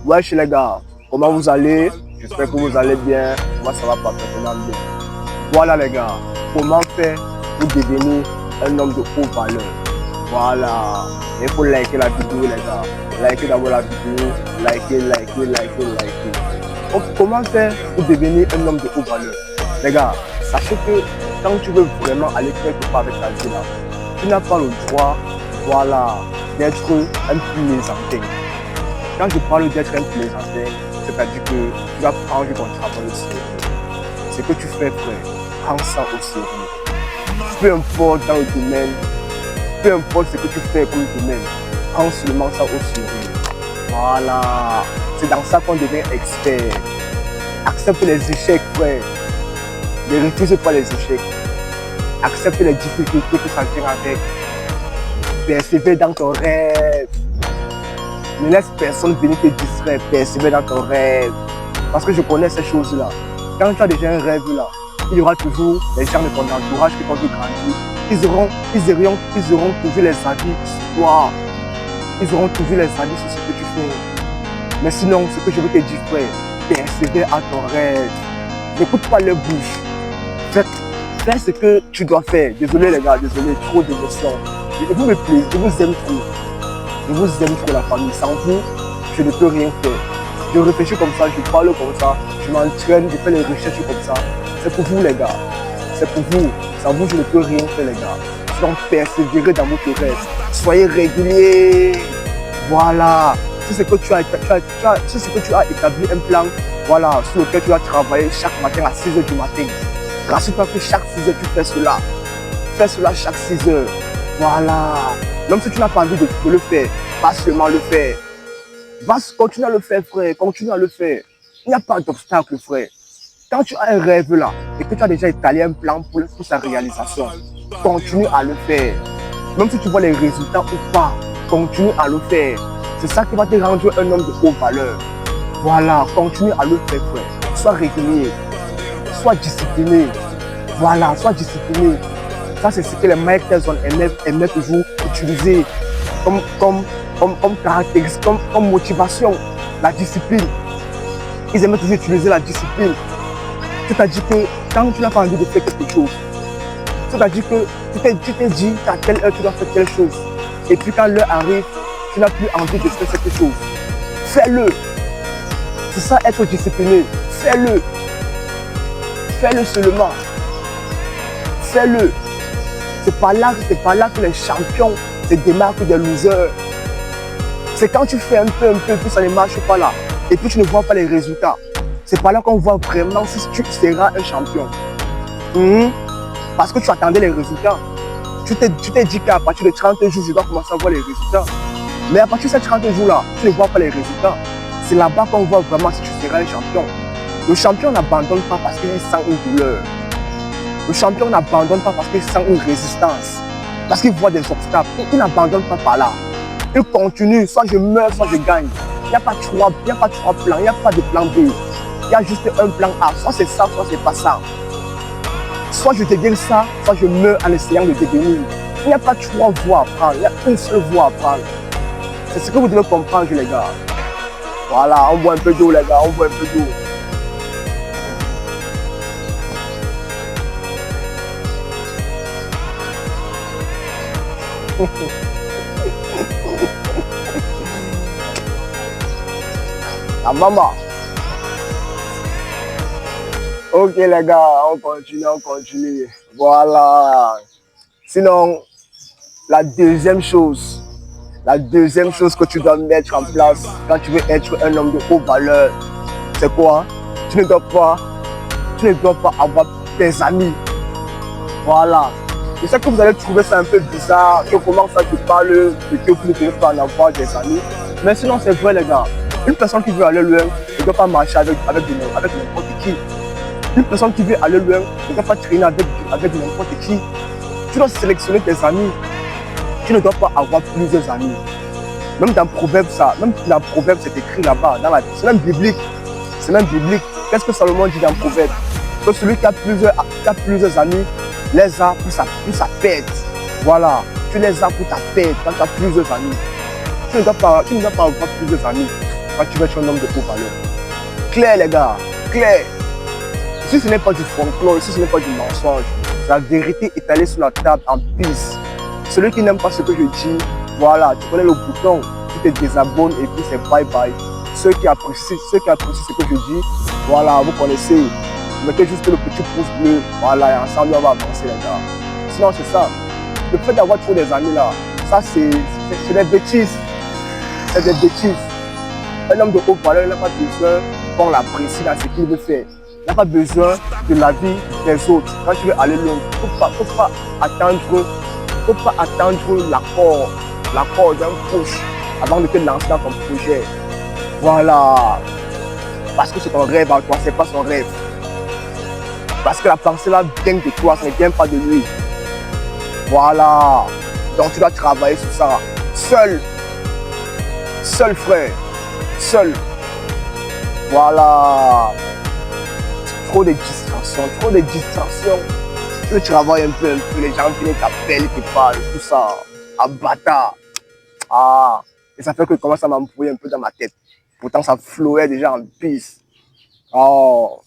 Wesh les gars, comment vous allez? J'espère que vous allez bien. Moi ça va parfaitement bien. Voilà les gars, comment faire pour devenir un homme de haute valeur? Voilà, il faut liker la vidéo les gars. Likez d'abord la vidéo, likez. Donc, comment faire pour devenir un homme de haute valeur? Les gars, sachez que quand tu veux vraiment aller quelque part avec ta vie là, tu n'as pas le droit, voilà, d'être un plaisantin. Quand je parle d'être un plaisantin, c'est-à-dire que tu vas prendre ton travail au sérieux. Ce que tu fais, frère, prends ça au sérieux. Peu importe dans le domaine, peu importe ce que tu fais comme domaine, prends seulement ça au sérieux. Voilà, c'est dans ça qu'on devient expert. Accepte les échecs, frère. Ne refuse pas les échecs. Accepte les difficultés que ça vient avec. Persévère dans ton rêve. Ne laisse personne venir te distraire. Persévère dans ton rêve. Parce que je connais ces choses-là. Quand tu as déjà un rêve là, il y aura toujours les gens de ton entourage qui t'ont vu grandir. Ils auront toujours les avis sur toi. Ils auront toujours les avis sur ce que tu fais. Mais sinon, ce que je veux te dire, frère, persévère à ton rêve. N'écoute pas leur bouche. Fais ce que tu dois faire. Désolé les gars, désolé, trop d'émotions. Vous me plaisez, je vous aime trop. Je vous aime trop la famille. Sans vous, je ne peux rien faire. Je réfléchis comme ça, je parle comme ça, je m'entraîne, je fais les recherches comme ça. C'est pour vous les gars. C'est pour vous. Sans vous, je ne peux rien faire les gars. Donc persévérez dans votre rêve. Soyez réguliers. Voilà. C'est ce que tu as établi un plan, voilà, sur lequel tu vas travailler chaque matin à 6h du matin. Rassure-toi que chaque 6h tu fais cela. Fais cela chaque 6h. Voilà. Même si tu n'as pas envie de le faire, pas seulement le faire. Va continuer à le faire, frère. Continue à le faire. Il n'y a pas d'obstacle, frère. Quand tu as un rêve là et que tu as déjà étalé un plan pour sa réalisation, continue à le faire. Même si tu vois les résultats ou pas, continue à le faire. C'est ça qui va te rendre un homme de haute valeur. Voilà, continue à le faire, frère. Sois régulier, sois discipliné. Voilà, sois discipliné. Ça, c'est ce que les Mike Tyson aimaient toujours utiliser comme caractéristique, comme motivation, la discipline. Ils aimaient toujours utiliser la discipline. C'est-à-dire que quand tu n'as pas envie de faire quelque chose, c'est-à-dire que tu t'es dit qu'à telle heure tu dois faire telle chose. Et puis quand l'heure arrive, tu n'as plus envie de faire cette chose. Fais-le. C'est ça être discipliné. Fais-le. Fais-le seulement. Fais-le. C'est pas là que les champions se démarquent des losers. C'est quand tu fais un peu, puis ça ne marche pas là. Et puis tu ne vois pas les résultats. C'est pas là qu'on voit vraiment si tu seras un champion. Parce que tu attendais les résultats. Tu t'es dit qu'à partir de 30 jours, je dois commencer à voir les résultats. Mais à partir de ces 30 jours-là, tu ne vois pas les résultats. C'est là-bas qu'on voit vraiment si tu seras un champion. Le champion n'abandonne pas parce qu'il sent une douleur. Le champion n'abandonne pas parce qu'il sent une résistance. Parce qu'il voit des obstacles. Il n'abandonne pas par là. Il continue, soit je meurs, soit je gagne. Il n'y a pas trois plans, il n'y a pas de plan B. Il y a juste un plan A. Soit c'est ça, soit c'est pas ça. Soit je deviens ça, soit je meurs en essayant de devenir. Il n'y a pas trois voies à prendre, il y a une seule voie à prendre. C'est ce que vous devez comprendre, les gars. Voilà, on boit un peu d'eau, les gars, on boit un peu d'eau. La maman. Ok les gars, on continue. Voilà. Sinon, la deuxième chose que tu dois mettre en place quand tu veux être un homme de haute valeur, c'est quoi? Tu ne dois pas avoir des amis. Voilà. Je sais que vous allez trouver ça un peu bizarre, que comment ça te parle, que vous ne devez pas en avoir des amis. Mais sinon, c'est vrai, les gars. Une personne qui veut aller loin ne doit pas marcher avec n'importe qui. Une personne qui veut aller loin ne doit pas traîner avec n'importe qui. Tu dois sélectionner tes amis. Tu ne dois pas avoir plusieurs amis. Même dans Proverbe, c'est écrit là-bas. C'est même biblique. C'est même biblique. Qu'est-ce que Salomon dit dans Proverbe? Que celui qui a plusieurs amis les a pour sa pète. Voilà. Tu les as pour ta pète quand tu as plusieurs amis. Tu ne dois pas avoir plusieurs amis. quand tu veux être un homme de haute valeur. Clair, les gars, clair. Si ce n'est pas du folklore, si ce n'est pas du mensonge, c'est la vérité étalée sur la table en piste. Celui qui n'aime pas ce que je dis, voilà, tu connais le bouton, tu te désabonnes et puis c'est bye bye. Ceux qui apprécient ce que je dis, voilà, vous connaissez. Mettez juste le petit pouce bleu, voilà, et ensemble on va avancer, les gars. Sinon, c'est ça. Le fait d'avoir trop des amis là, ça c'est des bêtises. C'est des bêtises. Un homme de haute valeur n'a pas besoin qu'on l'apprécie dans ce qu'il veut faire. Il n'a pas besoin de la vie des autres. Quand tu veux aller loin, il ne faut pas attendre l'accord d'un coach avant de te lancer dans ton projet. Voilà. Parce que c'est ton rêve à toi, c'est pas son rêve. Parce que la pensée là vient de toi, ça ne vient pas de lui. Voilà. Donc tu dois travailler sur ça. Seul. Seul frère. Seul. Voilà. Trop de distractions. Tu travailles un peu, les gens viennent t'appeler, te parlent, tout ça. Ah, bâtard. Ah. Et ça fait que commence à m'embrouiller un peu dans ma tête. Pourtant, ça flowait déjà en piste. Oh.